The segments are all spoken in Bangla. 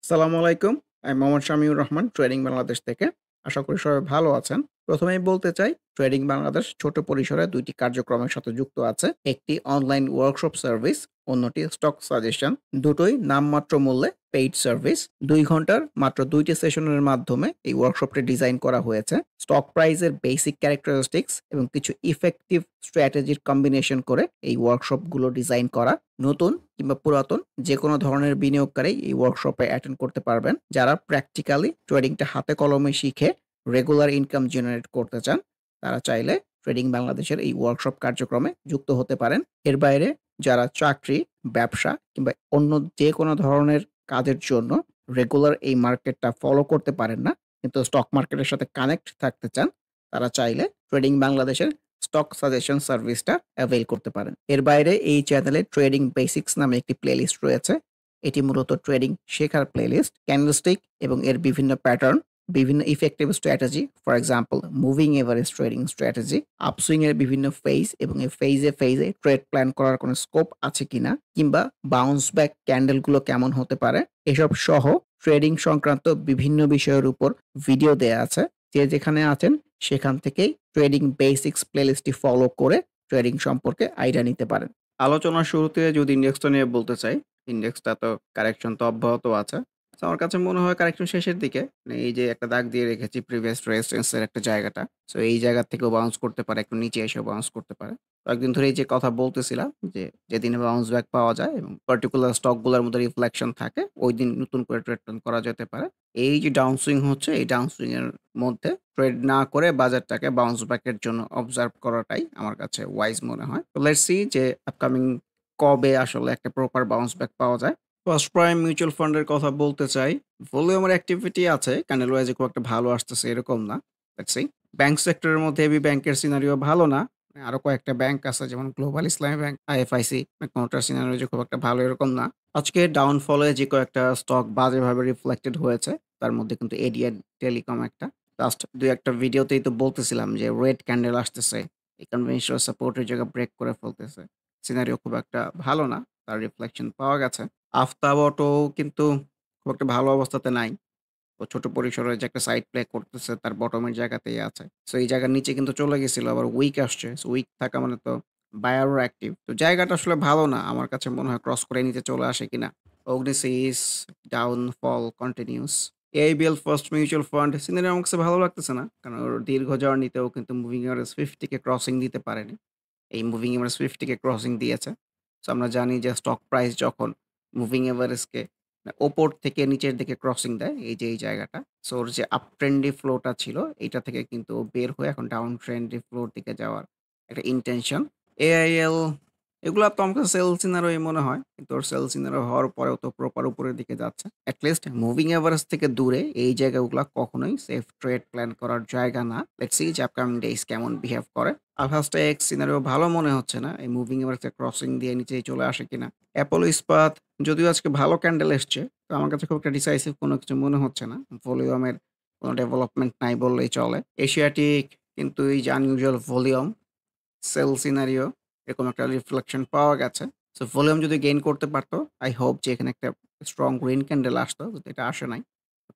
আসসালামু আলাইকুম। আমি মোহাম্মদ শামিউর রহমান ট্রেডিং বাংলাদেশ থেকে। আশা করি সবাই ভালো আছেন। ১ম এই বলতে চাই ট্রেডিং বাংলাদেশ ছোট পরিসরে ২ টি কার্যক্রমের সাথে যুক্ত আছে। একটি অনলাইন ওয়ার্কশপ সার্ভিস, অন্যটি স্টক সাজেশন। দুটোই নামমাত্র মূল্যে পেইড সার্ভিস। ২ ঘন্টার মাত্র ২ টি সেশনের মাধ্যমে এই ওয়ার্কশপটি ডিজাইন করা হয়েছে। স্টক প্রাইসের বেসিক ক্যারেক্টারিস্টিক্স এবং কিছু ইফেক্টিভ স্ট্র্যাটেজির কম্বিনেশন করে এই ওয়ার্কশপগুলো ডিজাইন করা। নতুন কিংবা পুরাতন যেকোনো ধরনের বিনিয়োগকারী এই ওয়ার্কশপে অ্যাটেন্ড করতে পারবেন। যারা প্র্যাকটিক্যালি ট্রেডিংটা হাতে কলমে শিখে রেগুলার ইনকাম জেনারেট করতে চান, তারা চাইলে ট্রেডিং বাংলাদেশের এই ওয়ার্কশপ কার্যক্রমে যুক্ত হতে পারেন। এর বাইরে যারা চাকরি, ব্যবসা কিংবা অন্য যেকোনো ধরনের কাজের জন্য রেগুলার এই মার্কেটটা ফলো করতে পারেন না, কিন্তু স্টক মার্কেটের সাথে কানেক্ট থাকতে চান, তারা চাইলে ট্রেডিং বাংলাদেশের স্টক সাজেশন সার্ভিসটা অ্যাভেইল করতে পারেন। এর বাইরে এই চ্যানেলে ট্রেডিং বেসিক্স নামে একটি প্লেলিস্ট রয়েছে। এটি মূলত ট্রেডিং শেখার প্লেলিস্ট। ক্যান্ডেলস্টিক এবং এর বিভিন্ন প্যাটার্ন, বিভিন্ন effective strategy, for example moving average trading strategy, upswing এর বিভিন্ন ফেজ এবং এই ফেজে ট্রেড প্ল্যান করার কোনো স্কোপ আছে কিনা, কিংবা বাউন্স ব্যাক ক্যান্ডেলগুলো কেমন হতে পারে, এসব সহ ট্রেডিং সংক্রান্ত বিভিন্ন বিষয়ের উপর ভিডিও দেয়া আছে। যে যেখানে আছেন সেখান থেকেই ট্রেডিং বেসিক্স প্লেলিস্টটি ফলো করে ট্রেডিং সম্পর্কে আইডিয়া নিতে পারেন। আলোচনার শুরুতে যদি ইন্ডেক্সটা নিয়ে বলতে চাই, ইন্ডেক্সটা তো কারেকশন তো অব্যাহত আছে। তো আমার কাছে মনে হয় কারেকশন শেষের দিকে। মানে এই যে একটা দাগ দিয়ে রেখেছি প্রিভিয়াস রেজিস্ট্যান্স এর একটা জায়গাটা। সো এই জায়গা থেকেও বাউন্স করতে পারে, একটু নিচে এসেও বাউন্স করতে পারে। কয়েকদিন ধরে এই যে কথা বলতেছিলাম যে, যেদিনে বাউন্স ব্যাক পাওয়া যায় এবং পার্টিকুলার স্টক গুলার মধ্যে রিফ্লেকশন থাকে, ওইদিন নতুন করে ট্রেড প্ল্যান করা যেতে পারে। এই যে ডাউন সুইং হচ্ছে, এই ডাউন সুইং এর মধ্যে ট্রেড না করে বাজারটাকে বাউন্স ব্যাক এর জন্য অবজার্ভ করাটাই আমার কাছে ওয়াইজ মনে হয়। তো লেটস সি যে আপকামিং কবে আসলে একটা প্রপার বাউন্স ব্যাক পাওয়া যায়। ফার্স্ট প্রাইম মিউচুয়াল ফান্ডের কথা বলতে চাই। ভলিউমের অ্যাক্টিভিটি আছে, ক্যান্ডেল ওয়াইজ খুব একটা ভালো আসতেছে এরকম না। Let's see. ব্যাংক সেক্টরের মধ্যে এবি ব্যাংকের সিনারিও ভালো না। আরো কয়েকটা ব্যাংক আছে যেমন গ্লোবাল ইসলামী ব্যাংক, আইএফআইসি, কোনটার সিনারিও যে খুব একটা ভালো এরকম না। আজকে ডাউনফলে যে কয়েকটা স্টক বাজেভাবে রিফ্লেক্টেড হয়েছে, তার মধ্যে কিন্তু এডিএন টেলিকম একটা। লাস্ট ২-১ টা ভিডিওতেই তো বলতেছিলাম যে রেড ক্যান্ডেল আসতেছে। এই কনভেনশনাল সাপোর্টের জায়গা ব্রেক করে ফেলতেছে। সিনারিও খুব একটা ভালো না। তার রিফ্লেকশন পাওয়া গেছে। আফতাব অটো কিন্তু খুব একটা ভালো অবস্থাতে নাই। ও ছোট পরিসরে যে একটা সাইড প্লে করতেছে তার বটমের জায়গাতেই আছে। সো এই জায়গার নিচে কিন্তু চলে গেছিল। আবার উইক আসছে। সো উইক থাকা মানে তো বায়ারও অ্যাক্টিভ। তো জায়গাটা আসলে ভালো না। আমার কাছে মনে হয় ক্রস করে নিচে চলে আসে কিনা। অগ্নিসিস downfall continues. AIBL first mutual fund scenario আমার কাছে ভালো লাগতেছে না। কারণ ওর দীর্ঘ জার্নিতেও কিন্তু মুভিং এভারেজ 50 কে ক্রসিং দিতে পারেনি। এই মুভিং এভারেজ 50 কে ক্রসিং দিয়েছে। সো আমরা জানি যে স্টক প্রাইস যখন মুভিং এভারেজকে ওপর থেকে নিচের দিকে ক্রসিং দেয়, এই যে এই জায়গাটা। সো ওর যে আপ ট্রেন্ডি ফ্লোটা ছিল, এইটা থেকে কিন্তু ও বের হয়ে এখন ডাউন ট্রেন্ডি ফ্লোর দিকে যাওয়ার একটা ইনটেনশন। এআইএল এগুলা তো আমার কাছে সেল সিনারিওই মনে হয়। কিন্তু ওর সেল সিনারিও হওয়ার পরেও তো প্রপার উপরের দিকে যাচ্ছে। এট লিস্ট মুভিং এভারেজ থেকে দূরে এই জায়গাগুলা কখনোই সেফ ট্রেড প্ল্যান করার জায়গা না। লেটস সি যে আপকামিং ডেইজ কেমন বিহেভ করে। আলফাস্টা এক্স সিনারিও ভালো মনে হচ্ছে না। এই মুভিং এভারেজে ক্রসিং দিয়ে নিচে চলে আসে কিনা। অ্যাপোলো ইস্পাত যদিও আজকে ভালো ক্যান্ডেল এসছে, তো আমার কাছে খুব একটা ডিসাইসিভ কোনো কিছু মনে হচ্ছে না। ভলিউমের কোনো ডেভেলপমেন্ট নাই বললেই চলে। এশিয়াটিক কিন্তু এই যে আনইউজুয়াল ভলিউম, সেল সিনারিও এরকম একটা রিফ্লেকশন পাওয়া গেছে। সো ভলিউম যদি গেইন করতে পারত, আই হোপ যে এখানে একটা স্ট্রং গ্রিন ক্যান্ডেল আসতো। কিন্তু এটা আসে নাই।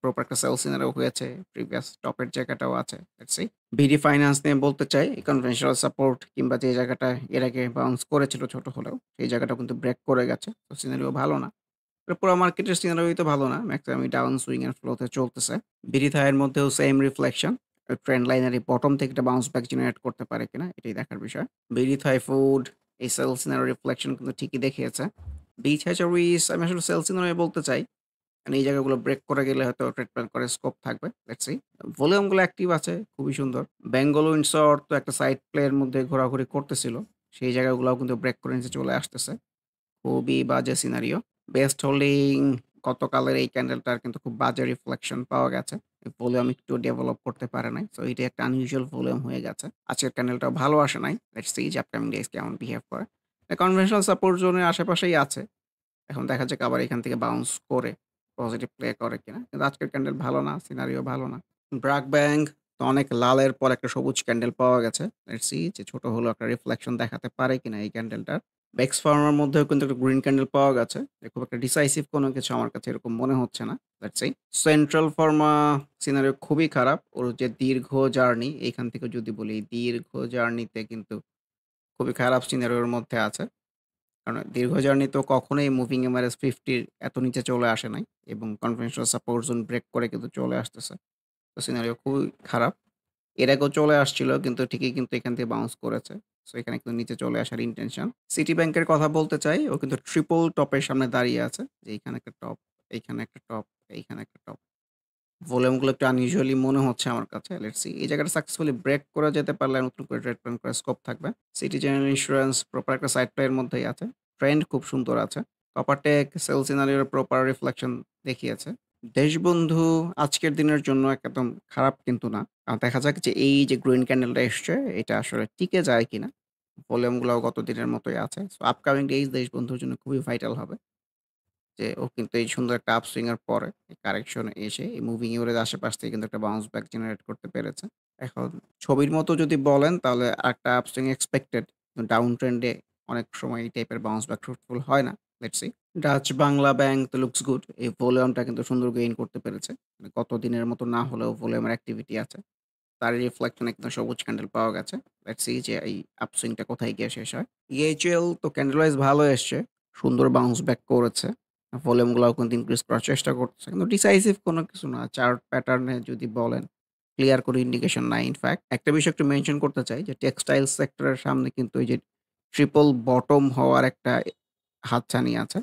প্রপার একটা সেল সিনারিও হয়েছে। প্রিভিয়াস টপের জায়গাটাও আছে। Let's see. বিডি ফাইন্যান্স নিয়ে বলতে চাই, এই কনভেনশনাল সাপোর্ট কিংবা যে জায়গাটা এর আগে বাউন্স করেছিল ছোট হলেও, সেই জায়গাটাও কিন্তু ব্রেক করে গেছে। তো সিনারিও ভালো না। পুরা মার্কেটের সিনারিওই তো ভালো না। মেক্সিমামই ডাউন সুইং এর ফ্লো তে চলতেছে। বিডিথায়ের মধ্যেও সেম রিফ্লেকশন। ট্রেন্ড লাইনের এই বটম থেকে একটা বাউন্স ব্যাক জেনারেট করতে পারে কিনা এটাই দেখার বিষয়। বিডিথাই ফুড এই সেল সিনারিও রিফ্লেকশন কিন্তু ঠিকই দেখিয়েছে। বিচ হ্যাচারিজ আমি আসলে সেল সিনারিও বলতে চাই। মানে এই জায়গাগুলো ব্রেক করে গেলে হয়তো ট্রেড প্ল্যান করার স্কোপ থাকবে। Let's see. ভলিউম গুলো অ্যাক্টিভ আছে, খুবই সুন্দর। বেঙ্গল উইন্ডসর তো একটা সাইড প্লে এর মধ্যে ঘোরাঘুরি করতেছিল। সেই জায়গাগুলোও কিন্তু ব্রেক করে নিচে চলে আসতেছে। খুবই বাজে সিনারিও। বেস্ট হোল্ডিং গতকালের এই ক্যান্ডেলটার কিন্তু খুব বাজে রিফ্লেকশন পাওয়া গেছে। ভলিউম একটু ডেভেলপ করতে পারে নাই। সো এটা একটা আনইউজুয়াল ভলিউম হয়ে গেছে। আজকের ক্যান্ডেলটাও ভালো আসে নাই। লেটস সি যে আপকামিং ডেজ কেমন বিহেভ করে। কনভেনশনাল সাপোর্ট জোনের আশেপাশেই আছে। এখন দেখা যাক আবার এখান থেকে বাউন্স করে পজিটিভ প্লে করে কিনা। কিন্তু আজকের ক্যান্ডেল ভালো না, সিনারিও ভালো না। ব্র্যাক ব্যাংক তো অনেক লালের পর একটা সবুজ ক্যান্ডেল পাওয়া গেছে। লেটস সি যে ছোট হলেও একটা রিফ্লেকশন দেখাতে পারে কিনা এই ক্যান্ডেলটার। বেক্স ফার্মার মধ্যেও কিন্তু একটা গ্রিন ক্যান্ডেল পাওয়া গেছে। খুব একটা ডিসাইসিভ কোনো কিছু আমার কাছে এরকম মনে হচ্ছে না। লেটস সেই। সেন্ট্রাল ফার্মা সিনারিও খুবই খারাপ। ওর যে দীর্ঘ জার্নি এইখান থেকে যদি বলি, এই দীর্ঘ জার্নিতে কিন্তু খুবই খারাপ সিনারিওর মধ্যে আছে। কারণ দীর্ঘ জার্নি তো কখনোই মুভিং এভারেজ 50 র এত নিচে চলে আসে নাই এবং কনভেনশনাল সাপোর্ট জোন ব্রেক করে কিন্তু চলে আসতেছে। তো সিনারিও খুবই খারাপ। এর আগেও চলে আসছিল কিন্তু ঠিকই কিন্তু এখান থেকে বাউন্স করেছে। সো এখানে কিন্তু নিচে চলে আসার ইনটেনশন। সিটি ব্যাংকের কথা বলতে চাই, ও কিন্তু ট্রিপল টপের সামনে দাঁড়িয়ে আছে। যে এইখানে একটা টপ, এইখানে একটা টপ, এইখানে একটা টপ। ভলিউম গুলো একটু আনইউজুয়ালি মনে হচ্ছে আমার কাছে। Let's see. এই জায়গাটা সাকসেসফুলি ব্রেক করে যেতে পারলে নতুন করে ট্রেড প্ল্যান করার স্কোপ থাকবে। সিটি জেনারেল ইন্সুরেন্স প্রপার একটা সাইড প্লে এর মধ্যেই আছে। ট্রেন্ড খুব সুন্দর আছে। কপারটেক সেল সিনারিওর প্রপার রিফ্লেকশন দেখিয়েছে। দেশবন্ধু আজকের দিনের জন্য একদম খারাপ কিন্তু না। দেখা যাক যে এই যে গ্রিন ক্যান্ডেলটা এসছে এটা আসলে টিকে যায় কিনা। ভলিউম গুলাও গত দিনের মতোই আছে। সো আপকামিং ডেইজ দেশবন্ধুর জন্য খুবই ভাইটাল হবে। যে ও কিন্তু এই সুন্দর একটা আপসুইং এর পরে এই কারেকশন এ এসে এই মুভিং এভারেজ আশেপাশ থেকে কিন্তু একটা বাউন্স ব্যাক জেনারেট করতে পেরেছে। এখন ছবির মতো যদি বলেন তাহলে আরেকটা আপসুইং এক্সপেক্টেড। ডাউন ট্রেন্ড এ অনেক সময় এই টাইপের বাউন্স ব্যাক ফ্রুটফুল হয় না। Let's see. Dutch Bangla bank তো লুকস গুড। এই ভলিউমটা কিন্তু সুন্দর গেইন করতে পেরেছে। মানে গত দিনের মতো না হলেও ভলিউমের অ্যাক্টিভিটি আছে। তার রিফ্লেকশন এ কিন্তু সবুজ ক্যান্ডেল পাওয়া গেছে। লেটস সি যে এই আপসুইংটা কোথায় গিয়ে শেষ হয়। EHL তো ক্যান্ডেল ওয়াইজ ভালো এসছে। সুন্দর বাউন্স ব্যাক করেছে। ভলিউম গুলাও কিন্তু ইনক্রিজ করার চেষ্টা করছে। কিন্তু ডিসাইসিভ কোনো কিছু না। চার্ট প্যাটার্ন এ যদি বলেন, ক্লিয়ার কোনো ইন্ডিকেশন নাই ইনফেক্ট। একটা বিষয় একটু মেনশন করতে চাই যে টেক্সটাইল সেক্টরের সামনে কিন্তু এই যে ট্রিপল বটম হওয়ার একটা হাতছানি আছে।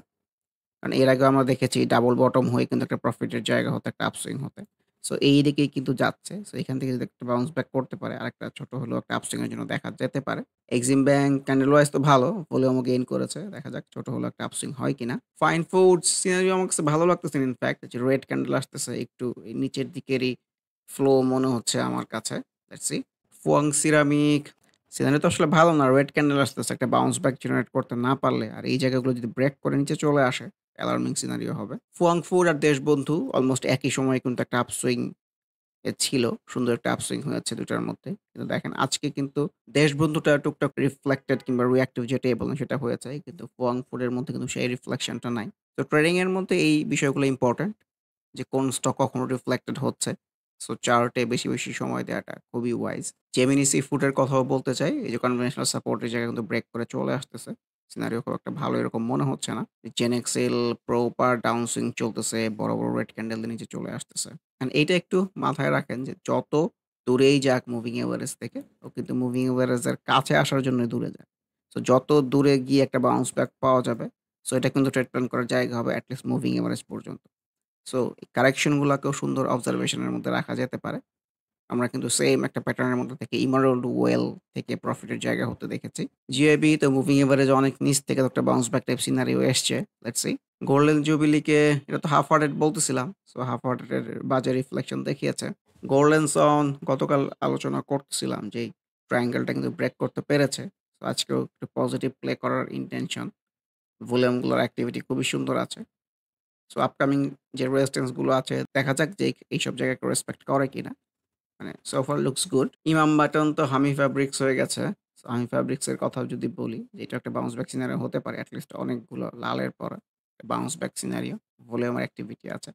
কারণ এর আগেও আমরা দেখেছি ডাবল বটম হয়ে কিন্তু একটা প্রফিটের জায়গা হতে, একটা আপসুইং হতে। সো এই দিকেই কিন্তু যাচ্ছে। সো এখান থেকে যদি একটা বাউন্স ব্যাক করতে পারে, আরেকটা ছোট হলেও একটা আপসুইং এর জন্য দেখা যেতে পারে। এক্সিম ব্যাংক ক্যান্ডেল ওয়াইজ তো ভালো, ভলিউমও গেইন করেছে। দেখা যাক ছোট হলেও একটা আপসুইং হয় কিনা। ফাইন ফুডস সিনারিও আমার কাছে ভালো লাগতেছে ইনফেক্ট যে রেড ক্যান্ডেল আসতেছে একটু এই নিচের দিকেরই ফ্লো মনে হচ্ছে আমার কাছে। Let's see. Fu-Wang ceramic scenario তো আসলে ভালো না। রেড ক্যান্ডেল আসতেছে একটা বাউন্স ব্যাক জেনারেট করতে না পারলে আর এই জায়গাগুলো যদি ব্রেক করে নিচে চলে আসে অ্যালার্মিং সিনারিও হবে। ফুয়াংফুর আর দেশবন্ধু অলমোস্ট একই সময়ে কিন্তু একটা আপসুইং এ ছিল। সুন্দর একটা আপসুইং হয়েছে ২ টার মধ্যে। কিন্তু দেখেন আজকে কিন্তু দেশবন্ধুটা টুকটাক রিফ্লেক্টেড কিংবা রিঅ্যাক্টিভ যেটাই বলেন সেটা হয়েছে। কিন্তু ফুয়াংফুরের মধ্যে কিন্তু সেই রিফ্লেকশনটা নাই। তো ট্রেডিং এর মধ্যে এই বিষয়গুলো ইম্পোর্টেন্ট যে কোন স্টক কখনো রিফ্লেক্টেড হচ্ছে। সো চার্টে বেশি সময় দেওয়াটা খুবই ওয়াইজ। জেমিনি সি-ফুড এর কথাও বলতে চাই। এই যে কনভেনশনাল সাপোর্ট এর জায়গায় কিন্তু ব্রেক করে চলে আসতেছে। সিনারিও খুব একটা ভালো এরকম মনে হচ্ছে না। জেনেক্সেল প্রপার ডাউন সুইং চলতেছে। বড় রেড ক্যান্ডেল দিয়ে নিচে চলে আসতেছে। অ্যান্ড এইটা একটু মাথায় রাখেন যে যত দূরেই যাক মুভিং এভারেজ থেকে, ও কিন্তু মুভিং এভারেজ এর কাছে আসার জন্য দূরে যায়। সো যত দূরে গিয়ে একটা বাউন্স ব্যাক পাওয়া যাবে, সো এটা কিন্তু ট্রেড প্ল্যান করার জায়গা হবে এট লিস্ট মুভিং এভারেজ পর্যন্ত। সো এই কারেকশন গুলাকেও সুন্দর অবজারভেশন এর মধ্যে রাখা যেতে পারে। আমরা কিন্তু সেইম একটা প্যাটার্ন এর মধ্যে থেকে ইমারল্ড ওয়েল থেকে প্রফিটের জায়গা হতে দেখেছি। জিআইবি তো মুভিং এভারেজ অনেক নিচ থেকে তো একটা বাউন্স ব্যাক টাইপ সিনারিও এসছে। Let's see. গোল্ডেন জুবিলিকে এটা তো হাফ হার্টেড বলতেছিলাম। সো হাফ হার্টেড এর বাজে রিফ্লেকশন দেখিয়েছে। গোল্ডেন সন গতকাল আলোচনা করতেছিলাম যে এই ট্রায়াঙ্গেলটা কিন্তু ব্রেক করতে পেরেছে। তো আজকেও একটু পজিটিভ প্লে করার ইনটেনশন। ভলিউম গুলোর অ্যাক্টিভিটি খুবই সুন্দর আছে। সো আপকামিং যে রেজিস্ট্যান্স গুলো আছে দেখা যাক যে এইসব জায়গাকে রেসপেক্ট করে কিনা। মানে সো ফার লুকস গুড। ইমাম বাটন তো হামি ফ্যাব্রিক্স হয়ে গেছে। সো হামি ফ্যাব্রিক্স এর কথাও যদি বলি যে এটা একটা বাউন্স ব্যাক সিনারিও হতে পারে। এট লিস্ট অনেকগুলো লালের পরে বাউন্স ব্যাক সিনারিও। ভলিউমের অ্যাক্টিভিটি আছে।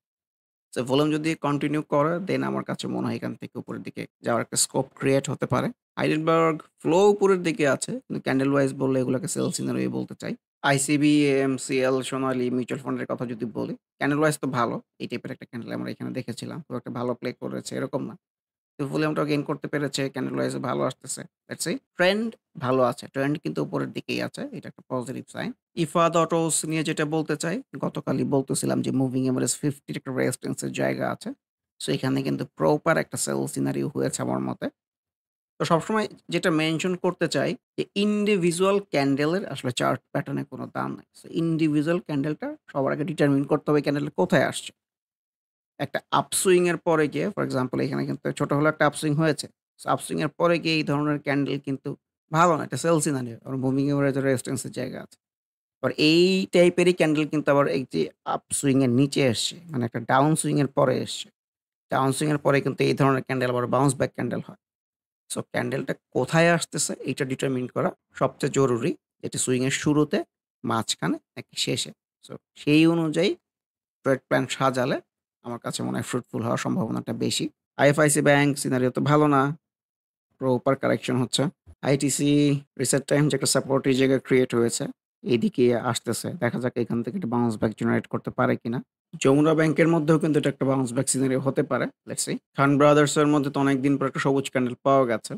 সো ভলিউম যদি কন্টিনিউ করে দেন আমার কাছে মনে হয় এখান থেকে উপরের দিকে যাওয়ার একটা স্কোপ ক্রিয়েট হতে পারে। হাইডেলবার্গ ফ্লো উপরের দিকে আছে। কিন্তু ক্যান্ডেল ওয়াইজ বললে এগুলোকে সেল সিনারিও বলতে চাই। আইসিবি, এমসিএল, সোনালী মিউচুয়াল ফান্ডের কথা যদি বলি, ক্যান্ডেল ওয়াইজ তো ভালো। এই টাইপের একটা ক্যান্ডেল আমরা এখানে দেখেছিলাম। খুব একটা ভালো প্লে করেছে এরকম না। তো ভলিউমটাও গেইন করতে পেরেছে। ক্যান্ডেল ওয়াইজ ভালো আসতেছে। Let's see. ট্রেন্ড ভালো আছে। ট্রেন্ড কিন্তু উপরের দিকেই আছে। এটা একটা পজিটিভ সাইন। ইফাদ অটোস নিয়ে যেটা বলতে চাই, গতকালই বলতেছিলাম যে মুভিং এভারেজ 50 র একটা রেজিস্ট্যান্স এর জায়গা আছে। সো এখানে কিন্তু প্রপার একটা সেল সিনারিও হয়েছে আমার মতে। তো সবসময় যেটা মেনশন করতে চাই যে ইন্ডিভিজুয়াল ক্যান্ডেলের আসলে চার্ট প্যাটার্ন এ কোনো দাম নাই। সো ইন্ডিভিজুয়াল ক্যান্ডেলটা সবার আগে ডিটারমিন করতে হবে ক্যান্ডেলটা কোথায় আসছে। একটা আপসুইং এর পরে গিয়ে ফর এক্সাম্পল এখানে কিন্তু ছোট হলেও একটা আপসুইং হয়েছে। সো আপসুইং এর পরে গিয়ে এই ধরনের ক্যান্ডেল কিন্তু ভালো না। এটা সেল সিনারিও। আর মুভিং এভারেজ রেজিস্ট্যান্স এর জায়গা আছে। আবার এই টাইপেরই ক্যান্ডেল কিন্তু আবার এই যে আপসুইং এর নিচে এসছে। মানে একটা ডাউন সুইং এর পরে এসছে। ডাউন সুইং এর পরে কিন্তু এই ধরনের ক্যান্ডেল আবার বাউন্স ব্যাক ক্যান্ডেল হয়। সো ক্যান্ডেলটা কোথায় আসতেছে এইটা ডিটারমিন করা সবচেয়ে জরুরি। যেটি সুইং এর শুরুতে, মাঝখানে নাকি শেষে। সো সেই অনুযায়ী ট্রেড প্ল্যান সাজালে আমার কাছে মনে হয় ফ্রুটফুল হওয়ার সম্ভাবনাটা বেশি। আইএফআইসি ব্যাংক সিনারিও তো ভালো না। প্রপার কারেকশন হচ্ছে। আইটিসি রিসেট টাইম যে একটা সাপোর্ট এই জায়গায় ক্রিয়েট হয়েছে, এইদিকে আসতেছে। দেখা যাক এখান থেকে একটা বাউন্স ব্যাক জেনারেট করতে পারে কিনা। যমুনা ব্যাংকের মধ্যেও কিন্তু এটা একটা বাউন্স ব্যাক সিনারিও হতে পারে। Let's see. খান ব্রাদার্স এর মধ্যে তো অনেকদিন পর একটা সবুজ ক্যান্ডেল পাওয়া গেছে।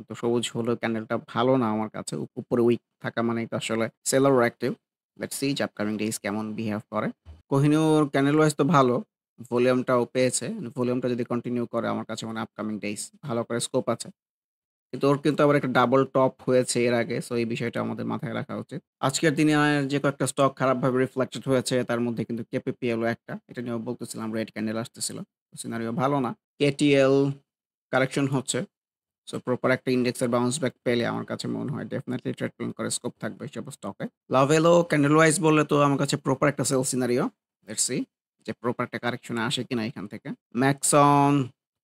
তো সবুজ হলেও ক্যান্ডেলটা ভালো না আমার কাছে। উপরে উইক থাকা মানেই তো আসলে সেলার অ্যাক্টিভ। লেটস সি যে আপকামিং ডেইজ কেমন বিহেভ করে। কোহিনূর ক্যান্ডেল ওয়াইজ তো ভালো। ভলিউমটাও পেয়েছে। ভলিউমটা যদি কন্টিনিউ করে আমার কাছে মনে হয় আপকামিং ডেইজ ভালো করে স্কোপ আছে। কিন্তু ওর কিন্তু আবার একটা ডাবল টপ হয়েছে এর আগে। সো এই বিষয়টা আমাদের মাথায় রাখা উচিত। আজকের দিনে যে কয়েকটা স্টক খারাপভাবে রিফ্লেক্টেড হয়েছে তার মধ্যে কিন্তু কেপিপিএল ও একটা। এটা নিয়েও বলতেছিলাম রেড ক্যান্ডেল আসতেছিল। সিনারিও ভালো না। কেটিএল কারেকশন হচ্ছে। সো প্রপার একটা ইন্ডেক্সের বাউন্স ব্যাক পেলে আমার কাছে মনে হয় ডেফিনিটলি ট্রেড প্ল্যান করার স্কোপ থাকবে এসব স্টকে। লাভেলো ক্যান্ডেল ওয়াইজ বললে তো আমার কাছে প্রপার একটা সেল সিনারিও। লেটস সি যে প্রপার একটা কারেকশন এ আসে কিনা এখান থেকে। ম্যাক্সন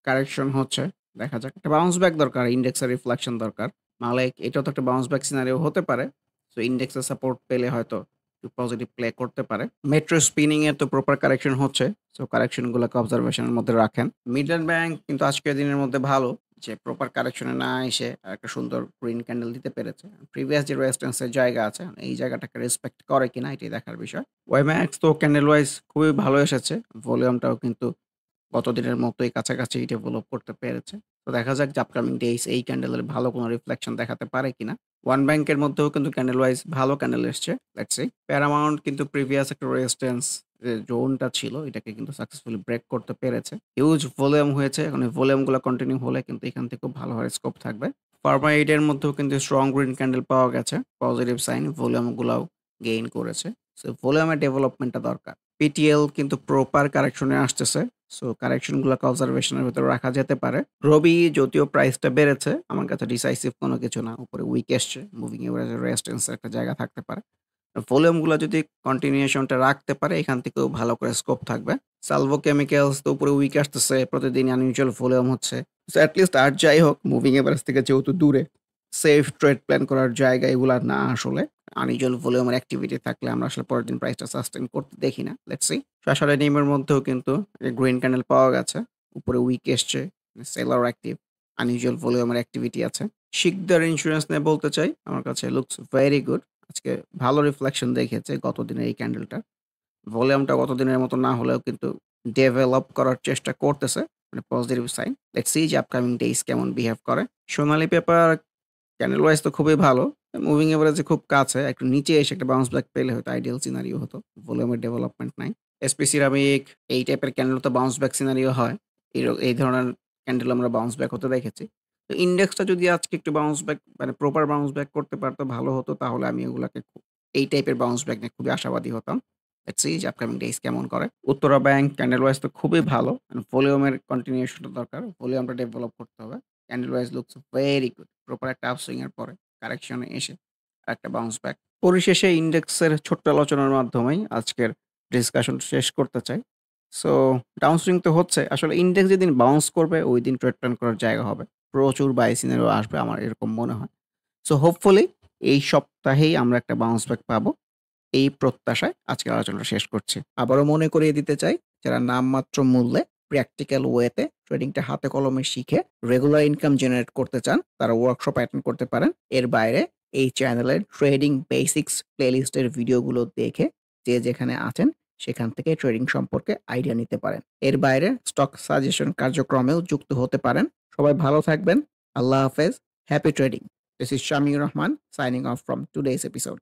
কারেকশন হচ্ছে। দেখা যাক। একটা বাউন্স ব্যাক দরকার, ইন্ডেক্সের রিফ্লেকশন দরকার। মালিক এটাও তো একটা বাউন্স ব্যাক সিনারিও হতে পারে। সো ইন্ডেক্সের সাপোর্ট পেলে হয়তো একটু পজিটিভ প্লে করতে পারে। মেট্রো স্পিনিং এর তো প্রপার কারেকশন হচ্ছে। সো কারেকশন গুলোকে অবজারভেশনের মধ্যে রাখেন। মিডল্যান্ড ব্যাংক কিন্তু আজকের দিনের মধ্যে ভালো। যে প্রপার কারেকশন এ না এসে একটা সুন্দর গ্রিন ক্যান্ডেল দিতে পেরেছে। প্রিভিয়াস যে রেজিস্ট্যান্স এর জায়গা আছে, এই জায়গাটাকে রেসপেক্ট করে কিনা এটাই দেখার বিষয়। ওয়াইম্যাক্স তো ক্যান্ডেল ওয়াইজ খুবই ভালো এসেছে। ভলিউমটাও কিন্তু গতদিনের মতোই কাছাকাছি ডেভেলপ করতে পেরেছে। তো দেখা যাক যে আপকামিং ডেইজ এই ক্যান্ডেলের ভালো কোনো রিফ্লেকশন দেখাতে পারে কিনা। ওয়ান ব্যাংকের মধ্যেও কিন্তু ক্যান্ডেল ওয়াইজ ভালো ক্যান্ডেল এসছে। Let's see. প্যারামাউন্ট কিন্তু প্রিভিয়াস একটা রেজিস্ট্যান্স যে জোনটা ছিল এটাকে কিন্তু সাকসেসফুলি ব্রেক করতে পেরেছে। হিউজ ভলিউম হয়েছে। এখন এই ভলিউমগুলো কন্টিনিউ হলে কিন্তু এখান থেকেও ভালো হওয়ার স্কোপ থাকবে। ফার্মা এইড এর মধ্যেও কিন্তু স্ট্রং গ্রিন ক্যান্ডেল পাওয়া গেছে। Positive sign. ভলিউমগুলাও গেইন করেছে। সো ভলিউমের ডেভেলপমেন্টটা দরকার। পিটিএল কিন্তু প্রপার কারেকশনে আসতেছে। সো কারেকশন গুলাকে অবজারভেশনের ভেতরে রাখা যেতে পারে। রবি যদিও প্রাইসটা বেড়েছে, আমার কাছে ডিসাইসিভ কোনো কিছু না। উপরে উইক এসছে। মুভিং এভারেজ রেজিস্ট্যান্স এর একটা জায়গা থাকতে পারে। ভলিউম গুলা যদি কন্টিনিউশনটা রাখতে পারে এখান থেকেও ভালো করে স্কোপ থাকবে। সালভো কেমিক্যালস তো উপরে উইক আসতেছে। প্রতিদিন আনইউজুয়াল ভলিউম হচ্ছে। সো এট লিস্ট আর যাই হোক মুভিং এভারেজ থেকে যেহেতু দূরে, সেফ ট্রেড প্ল্যান করার জায়গা এগুলা না আসলে। আনইউজুয়াল ভলিউমের অ্যাক্টিভিটি থাকলে আমরা আসলে পরের দিন প্রাইসটা সাস্টেইন করতে দেখি না। Let's see. শাসারে ডিমের মধ্যেও কিন্তু গ্রিন ক্যান্ডেল পাওয়া গেছে। উপরে উইক এসছে। Seller active. আনইউজুয়াল ভলিউমের অ্যাক্টিভিটি আছে। শিকদার ইন্স্যুরেন্স নিয়ে বলতে চাই, আমার কাছে লুকস ভেরি গুড। আজকে ভালো রিফ্লেকশন দেখিয়েছে গতদিনের এই ক্যান্ডেলটা। ভলিউমটা গতদিনের মতো না হলেও কিন্তু ডেভেলপ করার চেষ্টা করতেছে। মানে পজিটিভ সাইন। লেটস সি যে আপকামিং ডেইজ কেমন বিহেভ করে। সোনালী পেপার ক্যান্ডেল ওয়াইজ তো খুবই ভালো। মুভিং এভারেজে খুব কাছে। একটু নিচে এসে একটা বাউন্স ব্যাক পেলে হয়তো আইডিয়াল সিনারিও হতো। ভলিউমের ডেভেলপমেন্ট নাই। এসপি সিরামিক এই টাইপের ক্যান্ডেল তো বাউন্স ব্যাক সিনারিও হয়। এই ধরনের ক্যান্ডেল আমরা বাউন্স ব্যাক হতে দেখেছি। তো ইন্ডেক্সটা যদি আজকে একটু বাউন্স ব্যাক মানে প্রপার বাউন্স ব্যাক করতে পারতো ভালো হতো তাহলে আমি এগুলাকে এই টাইপের বাউন্স ব্যাক নিয়ে খুবই আশাবাদী হতাম। লেটস সি যে আপকামিং ডেইজ কেমন করে। উত্তরা ব্যাংক ক্যান্ডেল ওয়াইজ তো খুবই ভালো। ভলিউমের কন্টিনিউশনটা দরকার। ভলিউমটা ডেভেলপ করতে হবে। Candle wise looks very good. Proper একটা আপসুইং এর পরে কারেকশন এ এসে একটা বাউন্স ব্যাক। পরিশেষে ইন্ডেক্সের ছোট্ট আলোচনার মাধ্যমেই আজকের ডিসকাশন শেষ করতে চাই। সো ডাউন সুইং তো হচ্ছে। আসলে ইন্ডেক্স যেদিন বাউন্স করবে ওইদিন ট্রেড প্ল্যান করার জায়গা হবে। প্রচুর বাই সিনারিও আসবে আমার এরকম মনে হয়। সো হোপফুলি এই সপ্তাহেই আমরা একটা বাউন্স ব্যাক পাবো। এই প্রত্যাশায় আজকের আলোচনাটা শেষ করছি। আবারও মনে করিয়ে দিতে চাই, যারা নামমাত্র মূল্যে প্র্যাকটিক্যাল ওয়েতে ট্রেডিংটা হাতে কলমে শিখে রেগুলার ইনকাম জেনারেট করতে চান, তারা ওয়ার্কশপ অ্যাটেন্ড করতে পারেন। এর বাইরে এই চ্যানেলের ট্রেডিং বেসিক্স প্লেলিস্টের ভিডিওগুলো দেখে যে যেখানে আছেন সেখান থেকে ট্রেডিং সম্পর্কে আইডিয়া নিতে পারেন। এর বাইরে স্টক সাজেশন কার্যক্রমেও যুক্ত হতে পারেন। সবাই ভালো থাকবেন। আল্লাহ হাফেজ। Happy trading. This is Shamir Rahman signing off from today's episode.